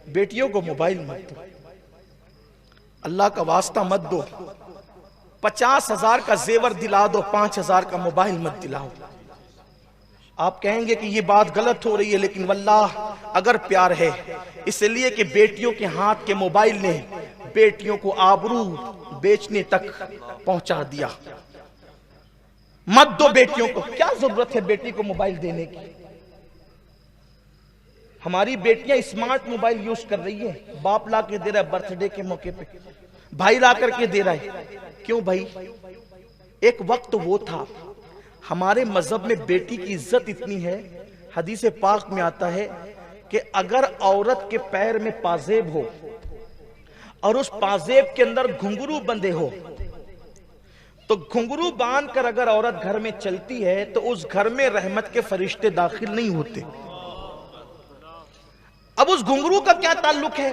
बेटियों को मोबाइल मत दो, अल्लाह का वास्ता मत दो। 50,000 का जेवर दिला दो, 5,000 का मोबाइल मत दिलाओ। आप कहेंगे कि ये बात गलत हो रही है, लेकिन वल्लाह अगर प्यार है, इसलिए कि बेटियों के हाथ के मोबाइल ने बेटियों को आबरू बेचने तक पहुंचा दिया। मत दो बेटियों को, क्या जरूरत है बेटी को मोबाइल देने की। हमारी बेटियां स्मार्ट मोबाइल यूज कर रही है, बाप ला के दे रहा है बर्थडे के मौके पे, भाई ला करके दे रहा है। क्यों भाई? एक वक्त वो था, हमारे मजहब में बेटी की इज्जत इतनी है, हदीस पाक में आता है कि अगर औरत के पैर में पाजेब हो और उस पाजेब के अंदर घुंघरू बंधे हो, तो घुंघरू बांध कर अगर औरत घर में चलती है तो उस घर में रहमत के फरिश्ते दाखिल नहीं होते। अब उस घुंघरू का क्या ताल्लुक है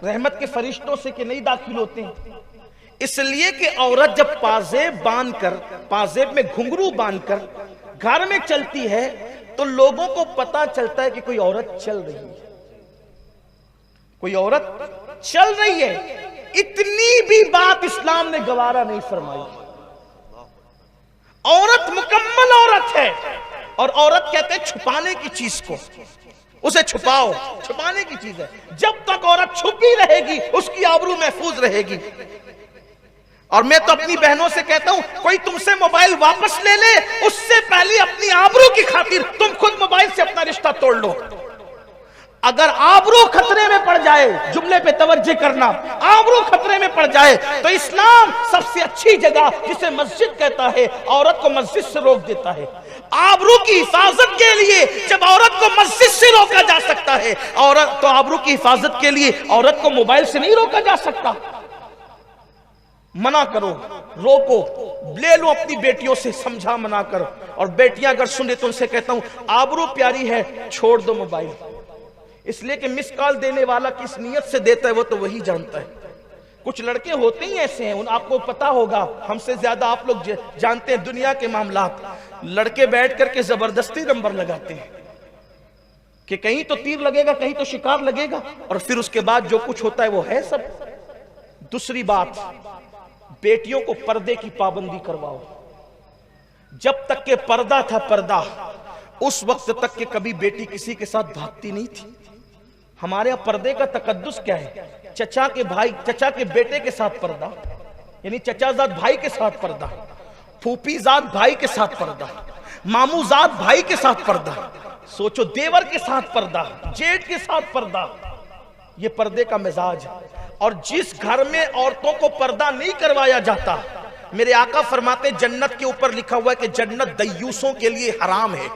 रहमत के फरिश्तों से कि नहीं दाखिल होते हैं? इसलिए कि औरत जब पाजेब बांधकर, पाजेब में घुंघरू बांधकर घर में चलती है तो लोगों को पता चलता है कि कोई औरत चल रही है, कोई औरत चल रही है। इतनी भी बात इस्लाम ने गवारा नहीं फरमाई। औरत मुकम्मल औरत है, और औरत कहते हैं छुपाने की चीज को, उसे छुपाओ, छुपाने की चीज है। जब तक औरत छुपी रहेगी उसकी आबरू महफूज रहेगी। और मैं तो अपनी बहनों से कहता हूं, कोई तुमसे मोबाइल वापस ले ले, उससे पहले अपनी आबरू की खातिर तुम खुद मोबाइल से अपना रिश्ता तोड़ लो। अगर आबरू खतरे में पड़ जाए, जुमले पे तवज्जो करना, आबरू खतरे में पड़ जाए तो इस्लाम सबसे अच्छी जगह जिसे मस्जिद कहता है, औरत को मस्जिद से रोक देता है। आबरू की हिफाजत के लिए जब औरत को मस्जिद से रोका जा सकता है, औरत तो आबरू की हिफाजत के लिए औरत को मोबाइल से नहीं रोका जा सकता। मना करो, रोको, ले लो अपनी बेटियों से, समझा मना करो। और बेटियां अगर सुने तो उनसे कहता हूं, आबरू प्यारी है, छोड़ दो मोबाइल। इसलिए कि मिस कॉल देने वाला किस नियत से देता है वो तो वही जानता है। कुछ लड़के होते ही ऐसे हैं, उन आपको पता होगा, हमसे ज्यादा आप लोग जानते हैं दुनिया के मामलात। लड़के बैठ करके जबरदस्ती नंबर लगाते हैं कि कहीं तो तीर लगेगा, कहीं तो शिकार लगेगा, और फिर उसके बाद जो कुछ होता है वो है सब। दूसरी बात, बेटियों को पर्दे की पाबंदी करवाओ। जब तक के पर्दा था, पर्दा, उस वक्त तक के कभी बेटी किसी के साथ भागती नहीं थी। हमारे यहां पर्दे का तकद्दुस क्या है? चचा के भाई, चचा के बेटे के साथ पर्दा, यानी चचाजाद भाई के साथ पर्दा, फूफीजाद भाई के साथ पर्दा, मामूजाद भाई के साथ पर्दा, सोचो देवर के साथ पर्दा, जेठ के साथ पर्दा। ये पर्दे का मिजाज है। और जिस घर में औरतों को पर्दा नहीं करवाया जाता, मेरे आका फरमाते जन्नत के ऊपर लिखा हुआ है कि जन्नत दय्यूसों के लिए हराम है।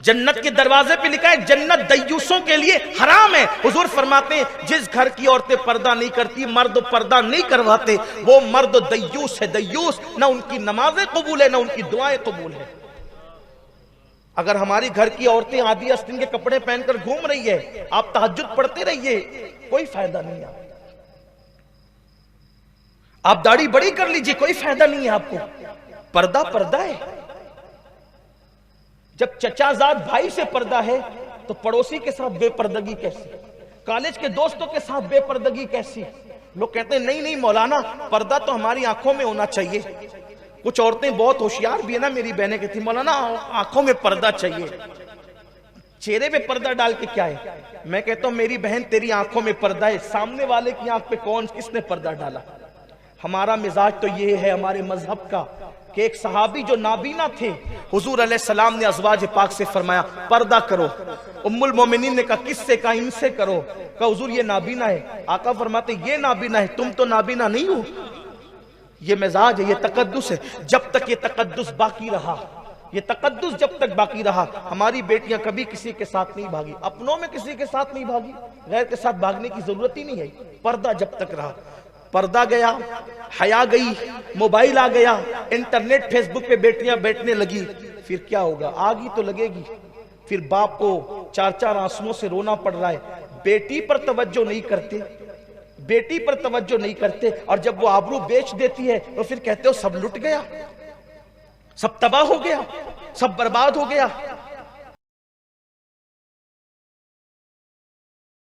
जन्नत के दरवाजे पे लिखा है जन्नत दय्यूसों के लिए हराम है। हुजूर फरमाते हैं जिस घर की औरतें पर्दा नहीं करती, मर्द पर्दा नहीं करवाते, वो मर्द दय्यूस है। दय्यूस, ना उनकी नमाजें कबूल है, ना उनकी दुआएं कबूल है। अगर हमारी घर की औरतें आधी आस्तीन के कपड़े पहनकर घूम रही है, आप तहज्जुद पढ़ते रहिए, कोई फायदा नहीं है। आप दाढ़ी बड़ी कर लीजिए, कोई फायदा नहीं है आपको। पर्दा पर्दा है। जब चचाजाद भाई से पर्दा है तो पड़ोसी के साथ बेपर्दगी कैसी? कॉलेज के दोस्तों के साथ बेपर्दगी कैसी? लोग कहते हैं नहीं नहीं मौलाना, पर्दा तो हमारी आंखों में होना चाहिए। कुछ औरतें बहुत होशियार भी है ना, मेरी बहनें कहती मौलाना आंखों में पर्दा चाहिए, चेहरे पे पर्दा डाल के क्या है? मैं कहता हूं मेरी बहन तेरी आंखों में पर्दा है, सामने वाले की आंख पे कौन किसने पर्दा डाला? हमारा मिजाज तो ये है हमारे मजहब का कि एक सहाबी जो नाबीना थे, हुजूर अलैहिस्सलाम ने अज़वाज पाक से फरमाया पर्दा करो। उम्मुल मोमिनीन ने कहा किससे? कहा इनसे करो। कहा हुजूर ये नाबीना है। आका फरमाते ये नाबीना है, तुम तो नाबीना नहीं हो। ये मिजाज है, ये तकद्दुस है। जब तक ये तकद्दुस बाकी रहा, ये तकद्दुस जब तक बाकी रहा, हमारी बेटियां कभी किसी के साथ नहीं भागी, अपनों में किसी के साथ नहीं भागी, गैर के साथ भागने की जरूरत ही नहीं है। पर्दा जब तक रहा, पर्दा गया, हया गई, मोबाइल आ गया, इंटरनेट फेसबुक पे बेटियां बैठने लगी, फिर क्या होगा? आग ही तो लगेगी। फिर बाप को चार चार आंसुओं से रोना पड़ रहा है। बेटी पर तवज्जो नहीं करते, बेटी पर तवज्जो नहीं करते, और जब वो आबरू बेच देती है तो फिर कहते हो सब लुट गया, सब तबाह हो गया, सब बर्बाद हो गया।